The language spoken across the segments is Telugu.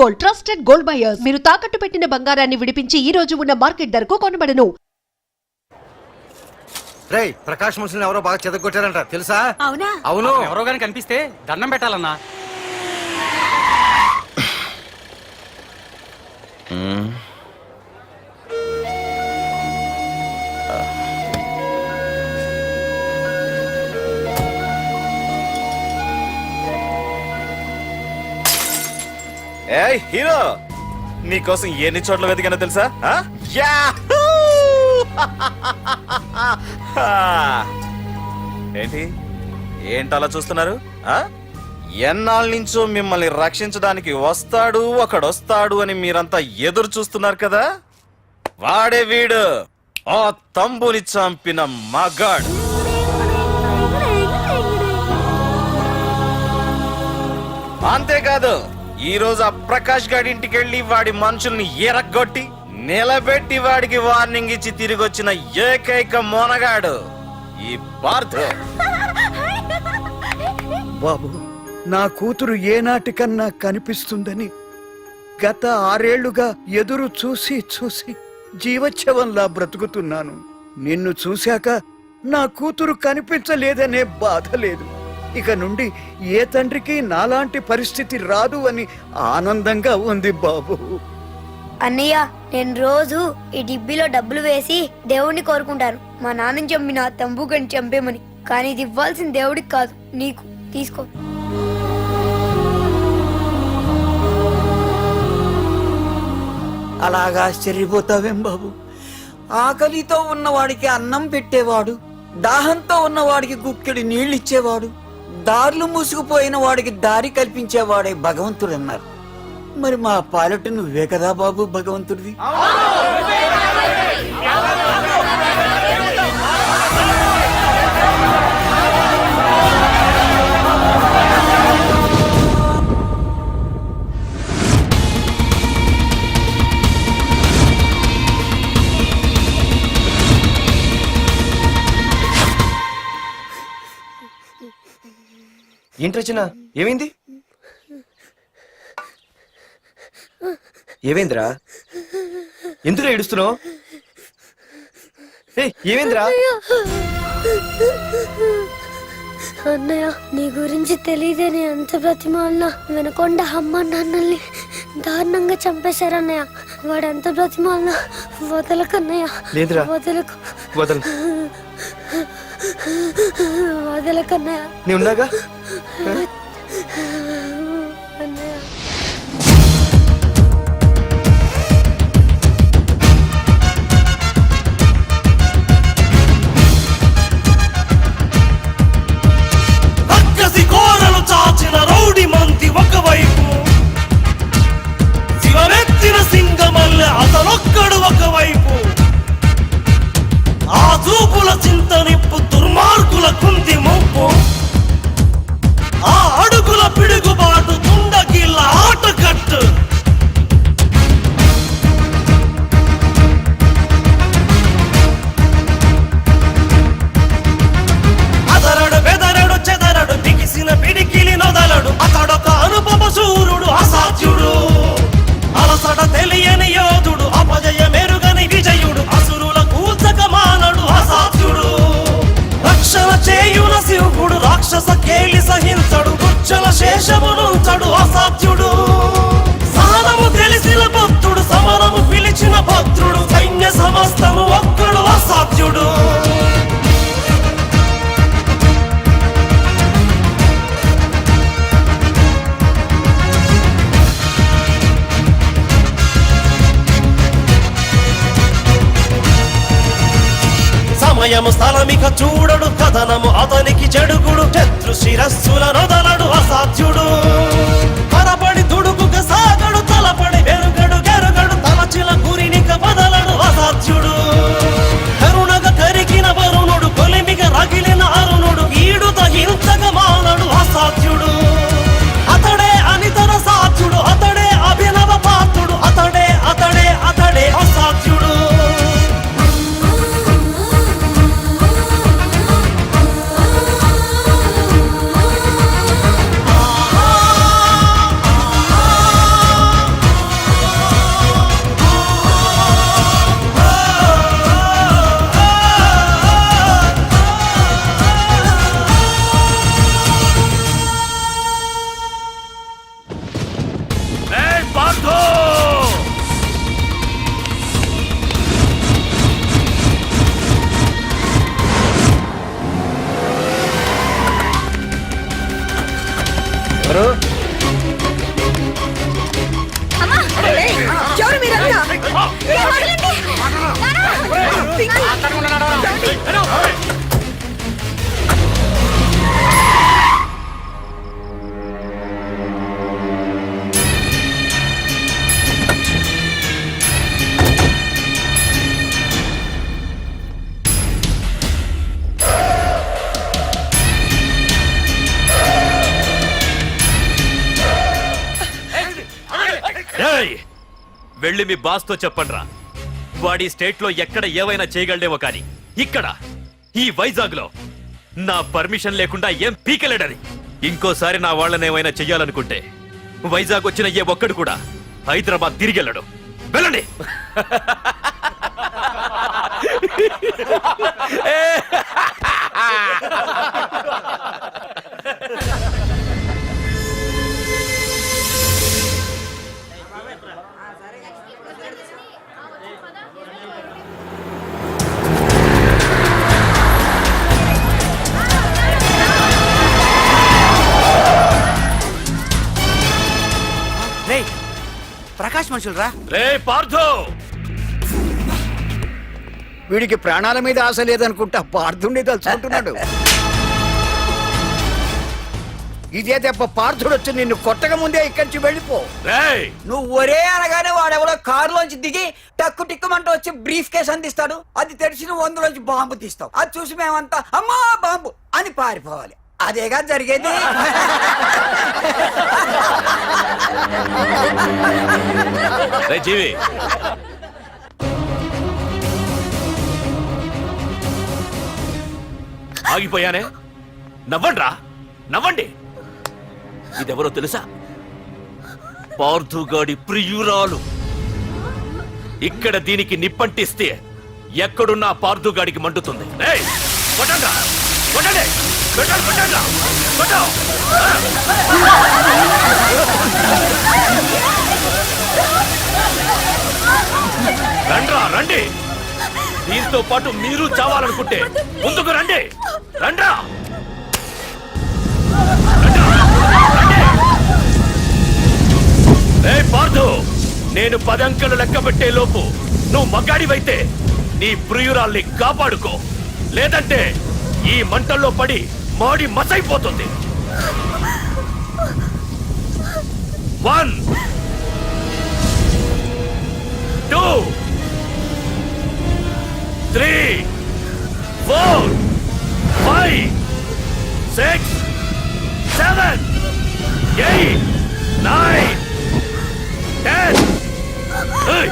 Gold, trusted gold buyers. మీరు తాకట్టు పెట్టిన బంగారాన్ని విడిపించి ఈ రోజు ఉన్న మార్కెట్ ధరకు కొనబడను. రేయ్, ప్రకాష్ మున్సిని ఎవరో బాగా చెదగొట్టారంట తెలుసా? అవునా? అవును. ఎవరో గాని కనిపిస్తే దండం పెట్టాలన్నా. ఏయ్ హీరో, నీకోసం ఎన్ని చోట్ల వెతికానో తెలుసా? ఏంటి అలా చూస్తున్నారు? ఎన్నాళ్ళ నుంచో మిమ్మల్ని రక్షించడానికి ఒకడొస్తాడు అని మీరంతా ఎదురు చూస్తున్నారు కదా. వాడే వీడు, ఆ తంబుని చంపిన మగాడు. అంతేకాదు, ఈ రోజు ఆ ప్రకాష్ గాడి ఇంటికి వెళ్లి వాడి మనుషుల్ని ఎరగొట్టి నిలబెట్టి వాడికి వార్నింగ్ ఇచ్చి తిరిగి వచ్చిన ఏకైక మోనగాడు ఈ పార్థ. బాబు, నా కూతురు ఏనాటికన్నా కనిపిస్తుందని గత 6 ఏళ్లుగా ఎదురు చూసి చూసి జీవోత్సవంలా బ్రతుకుతున్నాను. నిన్ను చూశాక నా కూతురు కనిపించలేదనే బాధ లేదు. ఇక నుండి ఏ తండ్రికి నాలాంటి పరిస్థితి రాదు అని ఆనందంగా ఉంది బాబు. అన్నయ్య, నేను రోజు ఈ డిబ్బీలో డబ్బులు వేసి దేవుణ్ణి కోరుకుంటాను, మా నాన్నని చంపిన తంబుగని చంపేమని. కానీ ఇది ఇవ్వాల్సిన దేవుడికి కాదు, నీకు. తీసుకో. అలాగా ఆశ్చర్యపోతావేం బాబు? ఆకలితో ఉన్నవాడికి అన్నం పెట్టేవాడు, దాహంతో ఉన్నవాడికి గుక్కెడి నీళ్ళిచ్చేవాడు, దారులు మూసుకుపోయిన వాడికి దారి కల్పించేవాడే భగవంతుడు అన్నారు. మరి మా పాలట నువ్వే కదా బాబు భగవంతుడివి. ఏంటి రచన, ఏమైంది? ఏమైందిరా? ఎందుకు ఏడుస్తున్నావు? ఏమైందిరా? అన్నయ్య, నీ గురించి తెలియదని ఎంత బ్రతిమాలినా వినకుండా అమ్మ నాన్నల్ని దారుణంగా చంపేశారన్నయ్య. వాడు ఎంత బ్రతిమాలినా వదలకన్నయ్య. లేదురా, వదలకు. వదలకన్నయ్య. నీ ఉన్నాగా అన్నయ్య. చాచిన రౌడి మంది ఒకవైపు, శివమెత్తిన సింగమల్లె అతనొక్కడు ఒకవైపు. ఆ చూపుల చింత నిప్పు దుర్మార్గుల కుంది ముప్పు, ఆ అడుగుల పిడుగుబాటు తుండగిల్ల ఆటకట్టు. అదరడు బెదరడు చెదరడు బిగిసిన పిడికిలి నొదలడు, అతడొక అనుపమ శూరుడు అసాధ్యుడు. అలసట తెలియని యోధుడు, అపజయ మెరుగని విజయుడు, అసురుల కూల్చక మానడు అసాధ్యుడు. రక్షణ చేయున శివుడు, రాక్షస కేలి సహించడు, కుచ్చల శేషమునుంచడు అసాధ్యుడు. సహనము తెలిసిన భక్తుడు, సమరము పిలిచిన భద్రుడు, సైన్య సమస్తము ఒక్కడు అసాధ్యుడు. సమయము స్థలమిక చూడడు, కథనము అతనికి చెడుగుడు, శత్రు శిరస్సుల నొదలడు అసాధ్యుడు. పరపడి దుడుకుక సాగడు, తలపడి వెరుగడు గెరుగడు, తలచిన గురినిక బదలడు అసాధ్యుడు. కరుణగ కరిగిన వరుణుడు, కొలిమిగ రగిలిన అరుణుడు, ఈడుత హింసగ మానడు అసాధ్యుడు. అతడే అనితర సాధ్యుడు, అతడే అభినవ పాత్రుడు, అతడే అతడే అతడే అసాధ్యుడు. పార్థో! ఎవరు? ఏయ్! వెళ్ళి మీ బాస్తో చెప్పండ్రా, వాడి స్టేట్ లో ఎక్కడ ఏవైనా చేయగలడేమో కానీ ఇక్కడ ఈ వైజాగ్ లో నా పర్మిషన్ లేకుండా ఏం పీకలేడని. ఇంకోసారి నా వాళ్ళని ఏమైనా చెయ్యాలనుకుంటే వైజాగ్ వచ్చిన ఏ ఒక్కడు కూడా హైదరాబాద్ తిరిగెళ్ళడు. వెళ్ళండి. ప్రకాష్ మనుషులు రా. రే పార్థో! వీడికి ప్రాణాల మీద ఆశ లేదనుకుంటా పార్థుండి తలుచుకుంటున్నాడు. ఇదే దెబ్బ పార్థుడు వచ్చి నిన్ను కొట్టక ముందే ఇక్కడి నుంచి వెళ్ళిపో. రేయ్! నువ్వు ఒరే అనగానే వాడెవడో కారులోంచి దిగి టక్కు టిక్కుమంటూ వచ్చి బ్రీఫ్ కేస్ అందిస్తాడు. అది తెరిచి నువ్వు అందులోంచి బాంబు తీస్తావు. అది చూసి మేమంతా అమ్మా బాంబు అని పారిపోవాలి. అదేగా జరిగేది. రే జీవి, ఆగిపోయానే. నవ్వండ్రా, నవ్వండి. ఇదెవరో తెలుసా? పార్థుగాడి ప్రియురాలు. ఇక్కడ దీనికి నిప్పంటిస్తే ఎక్కడున్నా పార్థుగాడికి మండుతుంది. రేయ్, కొట్టండ్రా, కొట్టండి, కొట్టండి, కొట్టండ్రా, కొట్టు. రండ్రా, రండి. దీంతో పాటు మీరు చావాలనుకుంటే ముందుకు రండి. రండ్రా, రే పార్థు, నేను 10 అంకెలు లెక్క పెట్టే లోపు నువ్వు మగాడివైతే నీ ప్రియురాల్ని కాపాడుకో. లేదంటే ఈ మంటల్లో పడి మాడి మసైపోతుంది. 1 2 3 4 5 6 7 8 9 10. Hey!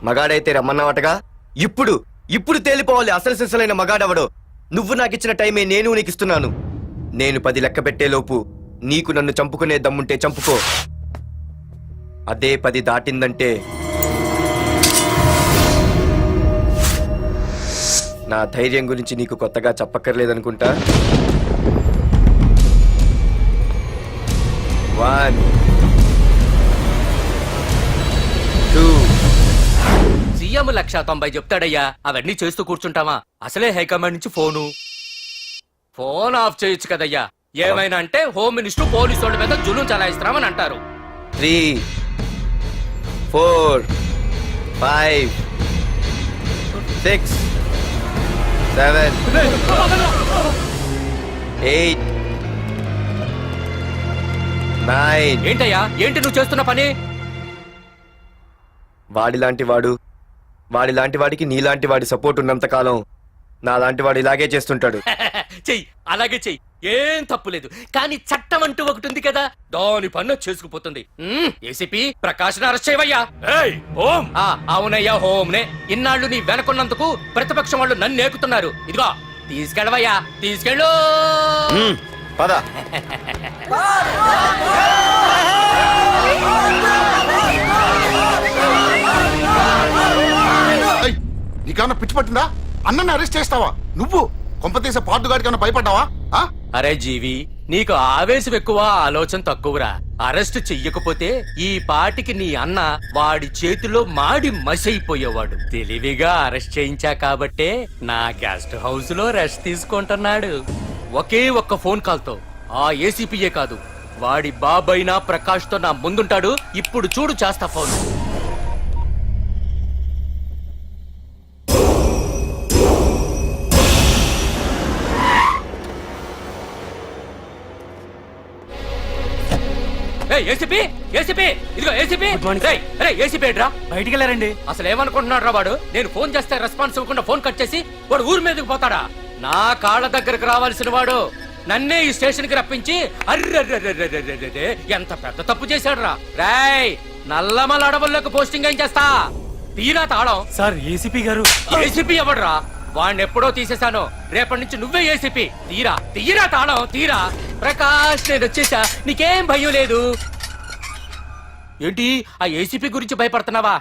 మగాడైతే రమ్మన్నావటగా. ఇప్పుడు ఇప్పుడు తేలిపోవాలి అసలు సిసలైన మగాడవడో. నువ్వు నాకిచ్చిన టైమే నేను నీకు ఇస్తున్నాను. నేను 10 లెక్క పెట్టేలోపు నీకు నన్ను చంపుకునే దమ్ముంటే చంపుకో. అదే 10 దాటిందంటే నా ధైర్యం గురించి నీకు కొత్తగా చెప్పక్కర్లేదనుకుంటా. 1 2 సీఎం 190 చెప్తాడయ్యా. అవన్నీ చేస్తూ కూర్చుంటావా? అసలే హైకమాండ్ నుంచి ఫోన్ ఆఫ్ చేయొచ్చు కదయ్యా. ఏమైనా అంటే హోమ్ మినిస్టర్ పోలీసు వాళ్ళ మీద జులుం చలాయిస్తున్నామని అంటారు. 3 4 5 6 7 8 9 ఏంటయ్యా ఏంటి నువ్వు చేస్తున్న పని? వాడిలాంటి వాడికి నీలాంటి వాడి సపోర్ట్ ఉన్నంత కాలం నాలాంటి వాడు ఇలాగే చేస్తుంటాడు. చెయ్యి, అలాగే చెయ్యి, ఏం తప్పులేదు. కానీ చట్టం అంటూ ఒకటి ఉంది కదా, దాని పన్ను చేసుకుపోతుంది. ఏసీపీ ప్రకాష్ అరెస్ట్ చేయవయ్యా. ఏయ్, ఓం అవునయ్యా, హోమ్నే. ఇన్నాళ్ళు నీ వెనకున్నందుకు ప్రతిపక్షం వాళ్ళు నన్ను ఏకుతున్నారు. ఇదిగో తీసుకెళ్ళవయ్యా, తీసుకెళ్ళు. పద. నీకేమన్నా పిచ్చి పట్టిందా? అన్నని అరెస్ట్ చేస్తావా నువ్వు? కొంపతీస పాటుగాడికి ఏమన్నా భయపడ్డావా? అరే జీవి, నీకు ఆవేశం ఎక్కువ, ఆలోచన తక్కువరా. అరెస్ట్ చెయ్యకపోతే ఈ పాటికి నీ అన్న వాడి చేతిలో మాడి మసైపోయేవాడు. తెలివిగా అరెస్ట్ చేయించా కాబట్టే నా గెస్ట్ హౌస్ లో రెస్ట్ తీసుకుంటున్నాడు. ఒకే ఒక్క ఫోన్ కాల్ తో ఆ ఏసీపీయే కాదు, వాడి బాబైనా ప్రకాష్ తో నా ముందుంటాడు. ఇప్పుడు చూడు చేస్తా ఫోన్. ఏసీపీ, ఏసీపీ, ఇదిగో ఏసీపీ. ఏసీపీ ఏంట్రా? బయటికి వెళ్ళారండి. అసలు ఏమనుకుంటున్నాడు రా వాడు? నేను ఫోన్ చేస్తే రెస్పాన్స్ ఇవ్వకుండా ఫోన్ కట్ చేసి వాడు ఊరి మీదకి పోతాడా? నా కాళ్ళ దగ్గరకు రావాల్సిన వాడు నన్నే ఈ స్టేషన్ కి రప్పించి అర్రె ఎంత పెద్ద తప్పు చేశాడు రా. రాయ్, నల్లమల అడవుల్లోకి పోస్టింగ్ ఏం చేస్తా? తీరా తాళం. సార్ ఏసీపీ గారు. ఏసీపీ ఎవడరా? వాడిని ఎప్పుడో తీసేశాను. రేపటి నుంచి నువ్వే ఏసీపీ. తీరా, తీరా తాళం, తీరా. ప్రకాష్, నేను వచ్చేసా, నీకేం భయం లేదు. ఏంటి ఆ ఏసీపీ గురించి భయపడుతున్నావా?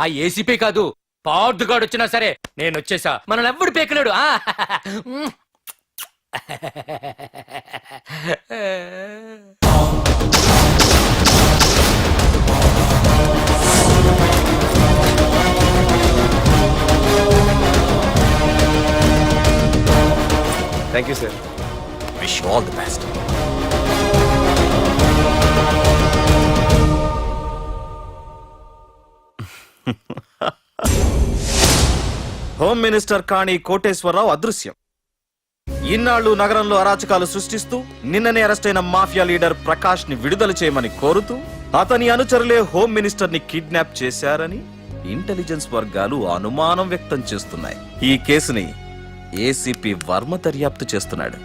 ఆ ఏసీపీ కాదు, పార్దుగాడు వచ్చినా సరే నేను వచ్చేసా. మనల్ని ఎవ్వడు పేకలేడు. Thank you sir. Wish all the best. Home minister Kani Koteswararao అదృశ్యం. ఇన్నాళ్లు నగరంలో అరాచకాలు సృష్టిస్తూ నిన్ననే అరెస్ట్ అయిన మాఫియా లీడర్ ప్రకాష్ ని విడుదల చేయమని కోరుతూ అతని అనుచరులే హోమ్ మినిస్టర్ ని కిడ్నాప్ చేశారని ఇంటెలిజెన్స్ వర్గాలు అనుమానం వ్యక్తం చేస్తున్నాయి. ఈ కేసుని ఏసీపీ వర్మ దర్యాప్తు చేస్తున్నాడు.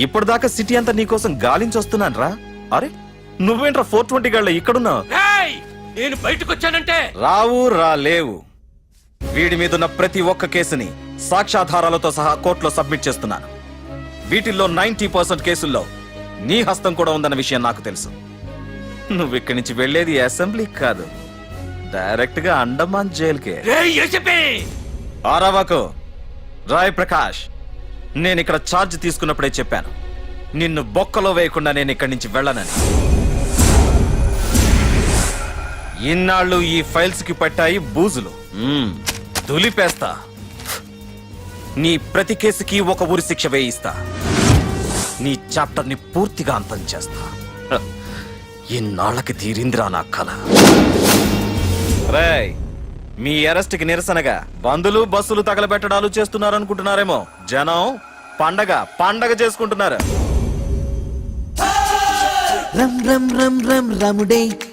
ఇప్పటిదాకా సిటీ అంతా నీకోసం గాలించొస్తున్నాను రా. అరే నువ్వేంట్రా 420 గాళ్ళ ఇక్కడున్నావు? నేను బయటకు వచ్చానంటే రావు రాలేవు. వీడి మీదున్న ప్రతి ఒక్క కేసుని సాక్ష్యాధారాలతో సహా కోర్టులో సబ్మిట్ చేస్తున్నాను. వీటిల్లో 90% కేసుల్లో నీ హస్తం కూడా ఉందన్న విషయం నాకు తెలుసు. నువ్వు ఇక్కడి నుంచి వెళ్లేది అసెంబ్లీ కాదు, డైరెక్ట్ గా అండమాన్ జైలుకే. ఆరావాకు. రాయ్ ప్రకాష్, నేను ఇక్కడ ఛార్జ్ తీసుకున్నప్పుడే చెప్పాను, నిన్ను బొక్కలో వేయకుండా నేను ఇక్కడి నుంచి వెళ్ళనని. ఇన్నాళ్ళు ఈ ఫైల్స్ కి పట్టాయి బూజులు. దులిపేస్తా. నీ ప్రతి కేసుకి ఒక ఉరి శిక్ష వేయిస్తా. నీ చాప్టర్ ని పూర్తిగా అంతం చేస్తా. ఇన్నాళ్ళకి తీరిందిరా నా కల. రేయ్, మీ అరెస్ట్ కి నిరసనగా బందులు బస్సులు తగలబెట్టడాలు చేస్తున్నారనుకుంటున్నారేమో. జనం పండగ చేసుకుంటున్నారు. రమ్ రమ్ రమ్ రమ్ రముడే